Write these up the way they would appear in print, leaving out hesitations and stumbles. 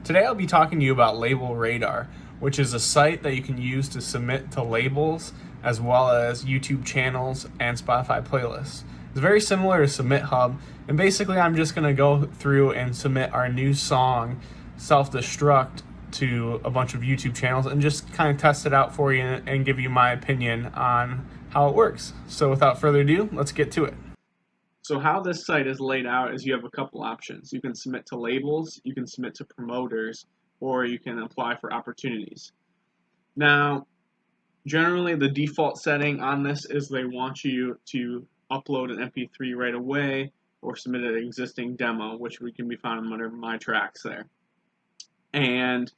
Today I'll be talking to you about Label Radar, which is a site that you can use to submit to labels as well as YouTube channels and Spotify playlists. It's very similar to Submit Hub, and basically I'm just going to go through and submit our new song, Self Destruct, to a bunch of YouTube channels and just kind of test it out for you and give you my opinion on how it works. So without further ado, let's get to it. So how this site is laid out is you have a couple options. You can submit to labels, you can submit to promoters, or you can apply for opportunities. Now, generally the default setting on this is they want you to upload an MP3 right away or submit an existing demo, which we can be found under My Tracks there. And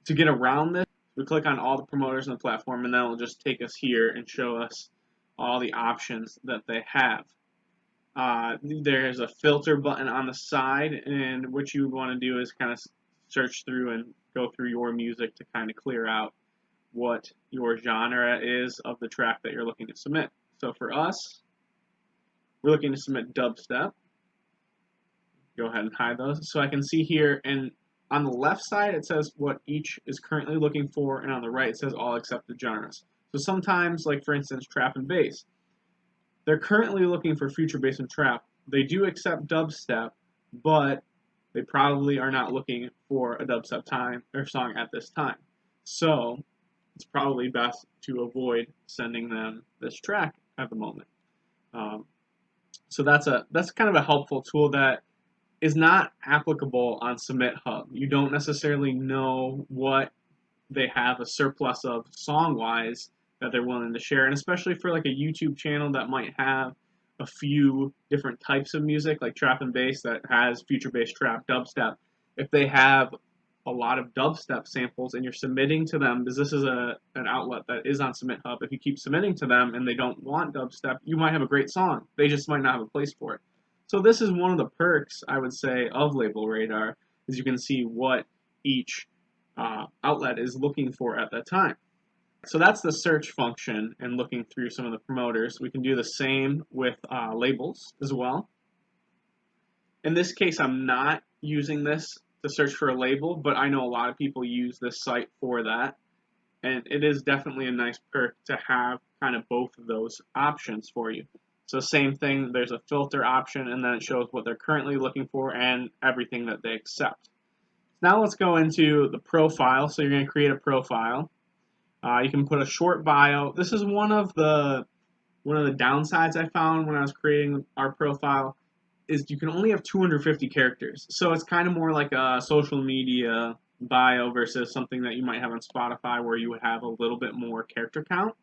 to get around this, we click on all the promoters on the platform, and then it'll just take us here and show us all the options that they have. There's a filter button on the side, and what you want to do is kind of search through and go through your music to kind of clear out what your genre is of the track that you're looking to submit. So for us, we're looking to submit dubstep. Go ahead and hide those. So I can see here, and on the left side it says what each is currently looking for, and on the right it says all accepted genres. So sometimes, like for instance, trap and bass, they're currently looking for future bass and trap. They do accept dubstep, but they probably are not looking for a dubstep time or song at this time. So it's probably best to avoid sending them this track at the moment. So that's kind of a helpful tool that is not applicable on Submit Hub. You don't necessarily know what they have a surplus of song-wise that they're willing to share, and especially for like a YouTube channel that might have a few different types of music, like trap and bass that has future bass, trap, dubstep. If they have a lot of dubstep samples and you're submitting to them, because this is an outlet that is on Submit Hub, if you keep submitting to them and they don't want dubstep, you might have a great song. They just might not have a place for it. So this is one of the perks, I would say, of Label Radar, is you can see what each outlet is looking for at that time. So that's the search function and looking through some of the promoters. We can do the same with labels as well. In this case, I'm not using this to search for a label, but I know a lot of people use this site for that. And it is definitely a nice perk to have kind of both of those options for you. So same thing, there's a filter option, and then it shows what they're currently looking for and everything that they accept. Now let's go into the profile. So you're going to create a profile. You can put a short bio. This is one of the downsides I found when I was creating our profile, is you can only have 250 characters. So it's kind of more like a social media bio versus something that you might have on Spotify where you would have a little bit more character count.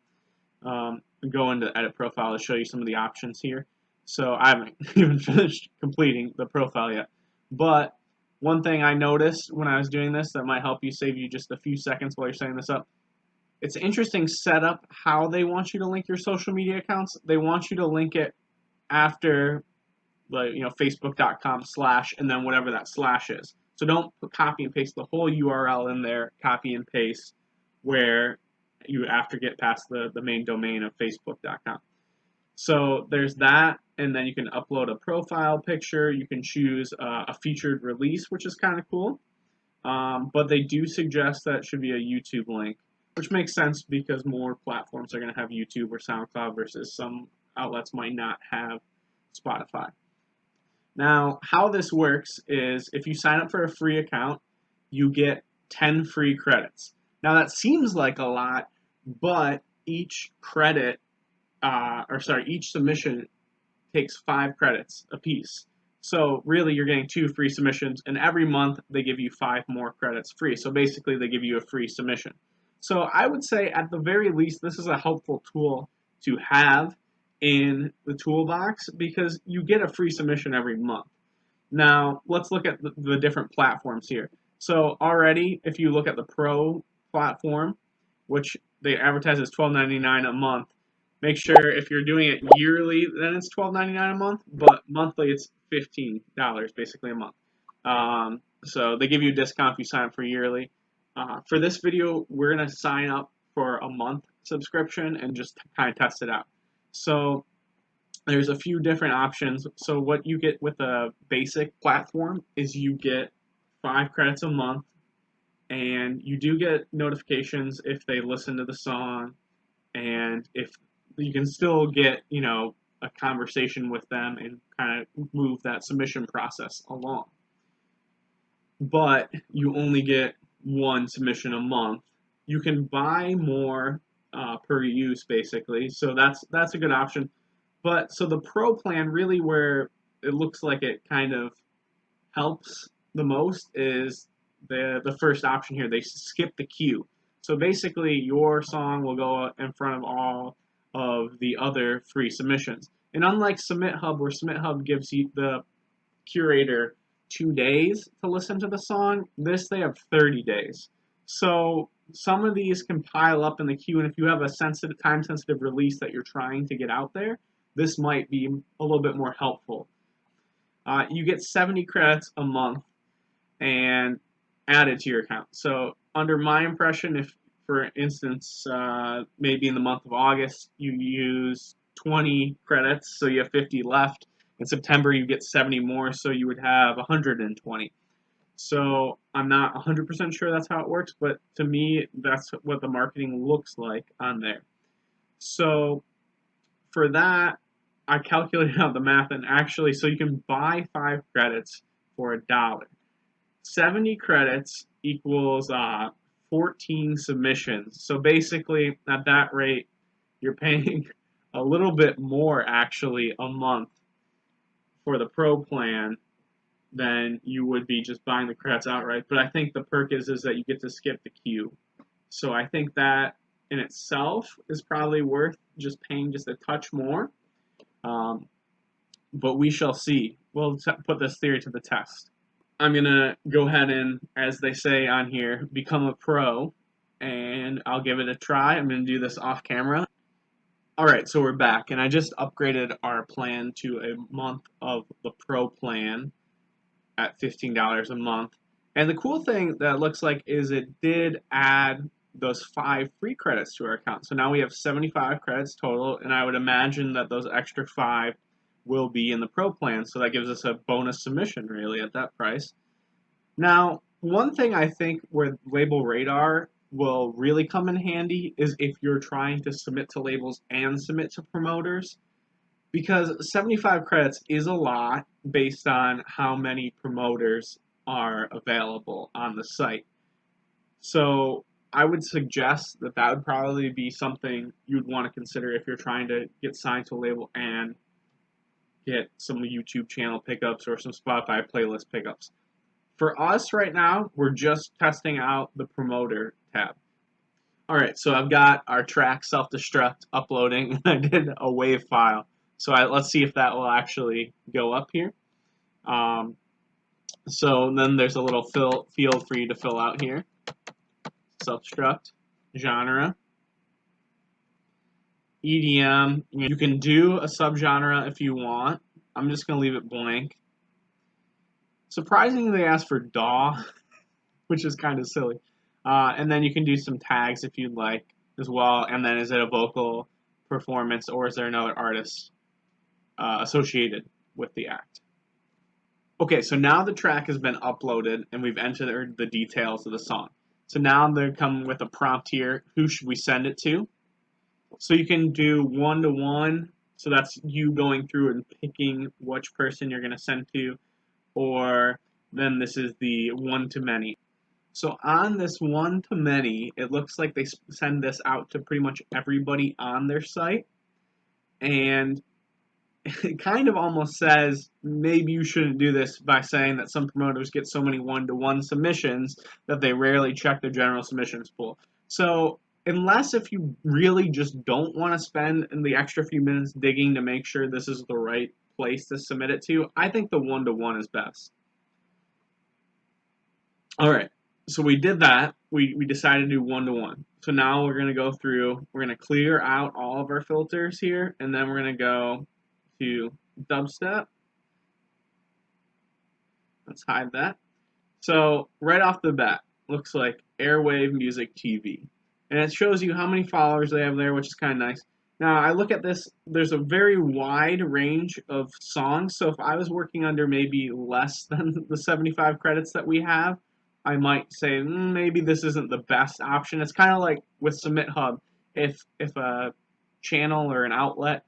Go into edit profile to show you some of the options here. So I haven't even finished completing the profile yet. But one thing I noticed when I was doing this that might help you, save you just a few seconds while you're setting this up. It's an interesting setup how they want you to link your social media accounts. They want you to link it after, like, facebook.com/ and then whatever that slash is. So don't copy and paste the whole URL in there, copy and paste where you after get past the main domain of facebook.com. So there's that, and then you can upload a profile picture. You can choose a featured release, which is kind of cool. But they do suggest that it should be a YouTube link, which makes sense because more platforms are going to have YouTube or SoundCloud versus some outlets might not have Spotify. Now, how this works is if you sign up for a free account, you get 10 free credits. Now, that seems like a lot, but each credit, each submission takes 5 credits apiece. So really, you're getting 2 free submissions, and every month they give you 5 more credits free. So basically, they give you a free submission. So I would say, at the very least, this is a helpful tool to have in the toolbox because you get a free submission every month. Now, let's look at the different platforms here. So already, if you look at the Pro platform, which they advertise as $12.99 a month, make sure if you're doing it yearly, then it's $12.99 a month, but monthly it's $15 basically a month. So they give you a discount if you sign up for yearly. For this video, we're going to sign up for a month subscription and just kind of test it out. So there's a few different options. So what you get with a basic platform is you get 5 credits a month, and you do get notifications if they listen to the song, and if you can still get, a conversation with them and kind of move that submission process along. But you only get one submission a month. You can buy more per use, basically, so that's a good option. But so the pro plan, really, where it looks like it kind of helps the most is the first option here. They skip the queue. So basically, your song will go in front of all of the other free submissions. And unlike Submit Hub, where Submit Hub gives you the curator 2 days to listen to the song, this they have 30 days. So some of these can pile up in the queue, and if you have a time-sensitive release that you're trying to get out there, this might be a little bit more helpful. You get 70 credits a month and added to your account. So under my impression, if, for instance, maybe in the month of August, you use 20 credits, so you have 50 left. In September, you get 70 more, so you would have 120. So I'm not 100% sure that's how it works, but to me, that's what the marketing looks like on there. So for that, I calculated out the math, and actually, so you can buy 5 credits for $1. 70 credits equals 14 submissions. So basically, at that rate, you're paying a little bit more, actually, a month for the pro plan than you would be just buying the credits outright. But I think the perk is that you get to skip the queue. So I think that in itself is probably worth just paying just a touch more. But we shall see. We'll put this theory to the test. I'm going to go ahead and, as they say on here, become a pro, and I'll give it a try. I'm going to do this off camera. Alright, so we're back, and I just upgraded our plan to a month of the pro plan at $15 a month. And the cool thing that it looks like is it did add those 5 free credits to our account. So now we have 75 credits total, and I would imagine that those extra 5 will be in the pro plan, so that gives us a bonus submission, really, at that price. Now, one thing I think where Label Radar will really come in handy is if you're trying to submit to labels and submit to promoters, because 75 credits is a lot based on how many promoters are available on the site. So I would suggest that that would probably be something you'd want to consider if you're trying to get signed to a label and get some YouTube channel pickups or some Spotify playlist pickups. For us right now, we're just testing out the promoter tab. Alright, so I've got our track Self-Destruct uploading. I did a WAV file. So let's see if that will actually go up here. So then there's a little field for you to fill out here. Self-Destruct, genre, EDM. You can do a subgenre if you want. I'm just going to leave it blank. Surprisingly, they asked for DAW, which is kind of silly. And then you can do some tags if you'd like as well. And then is it a vocal performance or is there another artist associated with the act? Okay, so now the track has been uploaded and we've entered the details of the song. So now they come with a prompt here. Who should we send it to? So you can do one-to-one. So that's you going through and picking which person you're going to send to. Or then this is the one-to-many. So on this one-to-many, it looks like they send this out to pretty much everybody on their site. And it kind of almost says maybe you shouldn't do this by saying that some promoters get so many one-to-one submissions that they rarely check their general submissions pool. So unless if you really just don't want to spend the extra few minutes digging to make sure this is the right place to submit it to, I think the one-to-one is best. Alright, so we did that. We decided to do one-to-one. So now we're going to go through, we're going to clear out all of our filters here, and then we're going to go to dubstep. Let's hide that. So right off the bat, looks like Airwave Music TV. And it shows you how many followers they have there, which is kind of nice. Now, I look at this, there's a very wide range of songs, so if I was working under maybe less than the 75 credits that we have, I might say maybe this isn't the best option. It's kind of like with Submit Hub. If a channel or an outlet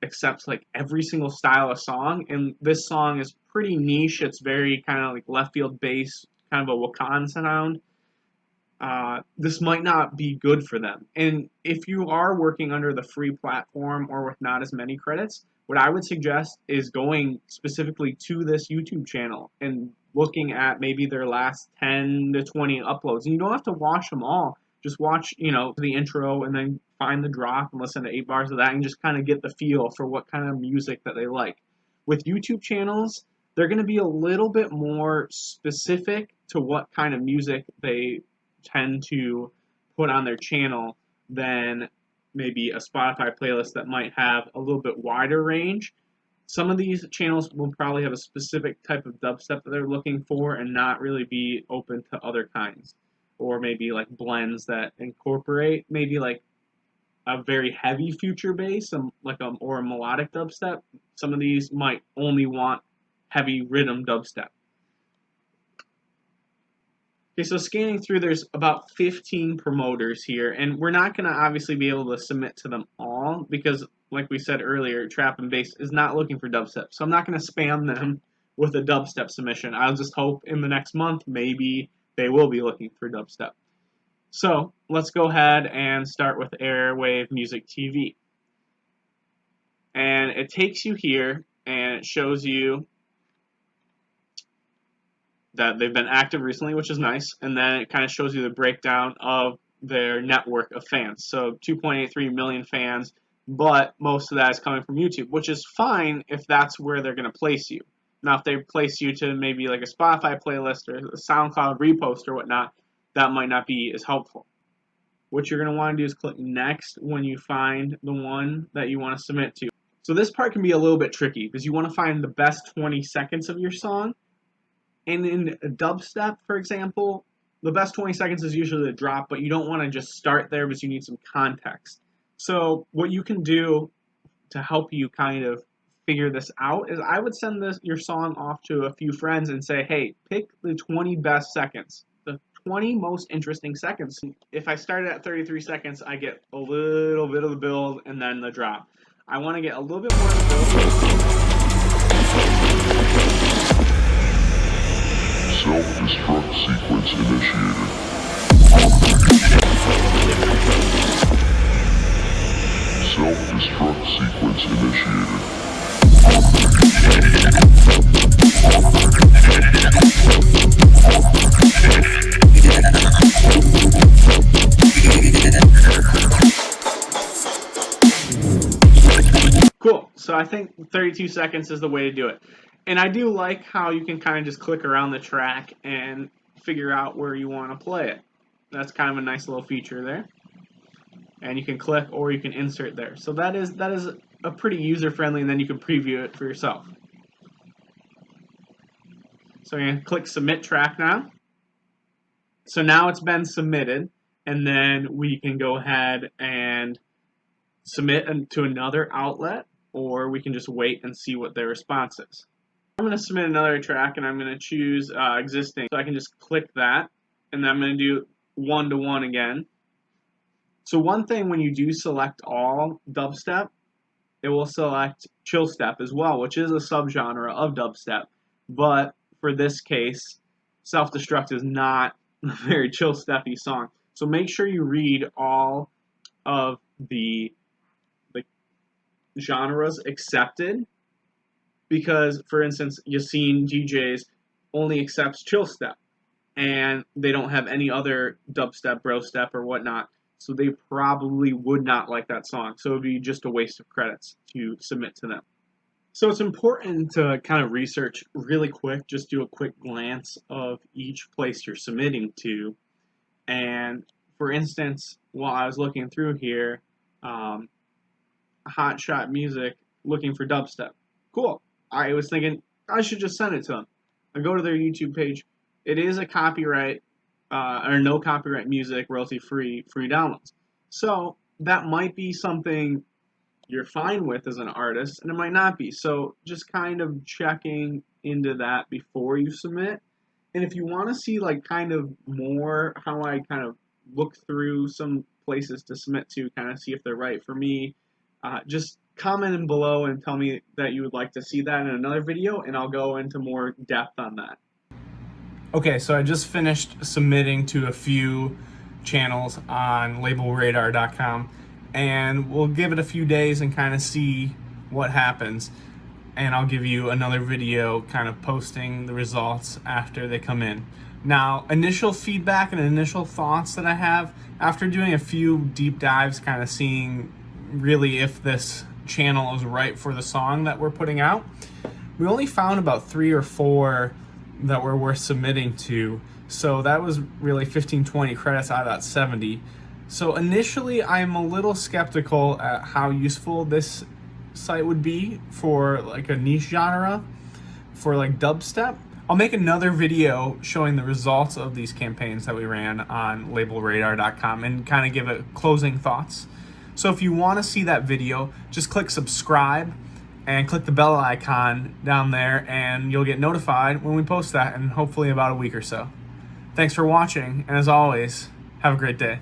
accepts like every single style of song, and this song is pretty niche, it's very kind of like left field bass, kind of a Wakan sound, this might not be good for them. And if you are working under the free platform or with not as many credits, what I would suggest is going specifically to this YouTube channel and looking at maybe their last 10 to 20 uploads. And you don't have to watch them all. Just watch, the intro and then find the drop and listen to 8 bars of that and just kind of get the feel for what kind of music that they like. With YouTube channels, they're going to be a little bit more specific to what kind of music they tend to put on their channel than maybe a Spotify playlist that might have a little bit wider range. Some of these channels will probably have a specific type of dubstep that they're looking for and not really be open to other kinds. Or maybe like blends that incorporate maybe like a very heavy future bass, or a melodic dubstep. Some of these might only want heavy rhythm dubstep. Okay, so scanning through, there's about 15 promoters here, and we're not going to obviously be able to submit to them all because, like we said earlier, Trap and Bass is not looking for dubstep. So I'm not going to spam them with a dubstep submission. I'll just hope in the next month maybe they will be looking for dubstep. So let's go ahead and start with Airwave Music TV. And it takes you here and it shows you that they've been active recently, which is nice, and then it kind of shows you the breakdown of their network of fans. So 2.83 million fans, but most of that is coming from YouTube, which is fine if that's where they're going to place you. Now, if they place you to maybe like a Spotify playlist or a SoundCloud repost or whatnot, that might not be as helpful. What you're going to want to do is click Next when you find the one that you want to submit to. So this part can be a little bit tricky because you want to find the best 20 seconds of your song. And in dubstep, for example, the best 20 seconds is usually the drop, but you don't want to just start there because you need some context. So what you can do to help you kind of figure this out is I would send your song off to a few friends and say, hey, pick the 20 best seconds, the 20 most interesting seconds. If I started at 33 seconds, I get a little bit of the build and then the drop. I want to get a little bit more of the build. Self-destruct sequence initiated. Self-destruct sequence initiated. Cool. So I think 32 seconds is the way to do it. And I do like how you can kind of just click around the track and figure out where you want to play it. That's kind of a nice little feature there. And you can click or you can insert there. So that is a pretty user-friendly, and then you can preview it for yourself. So you're going to click Submit Track now. So now it's been submitted, and then we can go ahead and submit to another outlet, or we can just wait and see what their response is. I'm going to submit another track, and I'm going to choose existing. So I can just click that, and then I'm going to do one-to-one again. So one thing when you do select all dubstep, it will select chill step as well, which is a subgenre of dubstep. But for this case, Self-Destruct is not a very chill steppy song. So make sure you read all of the genres accepted, because, for instance, Yassine DJs only accepts chill step, and they don't have any other dubstep, bro step, or whatnot, so they probably would not like that song, so it would be just a waste of credits to submit to them. So it's important to kind of research really quick, just do a quick glance of each place you're submitting to, and for instance, while I was looking through here, Hot Shot Music looking for dubstep. Cool. I was thinking I should just send it to them. I go to their YouTube page. It is a copyright or no copyright music, royalty free downloads. So that might be something you're fine with as an artist, and it might not be. So just kind of checking into that before you submit. And if you want to see like kind of more how I kind of look through some places to submit to, kind of see if they're right for me, just comment in below and tell me that you would like to see that in another video, and I'll go into more depth on that. Okay, so I just finished submitting to a few channels on labelradar.com, and we'll give it a few days and kind of see what happens. And I'll give you another video kind of posting the results after they come in. Now, initial feedback and initial thoughts that I have after doing a few deep dives, kind of seeing really if this channel is right for the song that we're putting out, we only found about 3 or 4 that were worth submitting to. So that was really 15-20 credits out of that 70. So initially, I'm a little skeptical at how useful this site would be for like a niche genre, for like dubstep. I'll make another video showing the results of these campaigns that we ran on labelradar.com and kind of give it closing thoughts. So if you want to see that video, just click subscribe and click the bell icon down there, and you'll get notified when we post that in hopefully about a week or so. Thanks for watching, and as always, have a great day.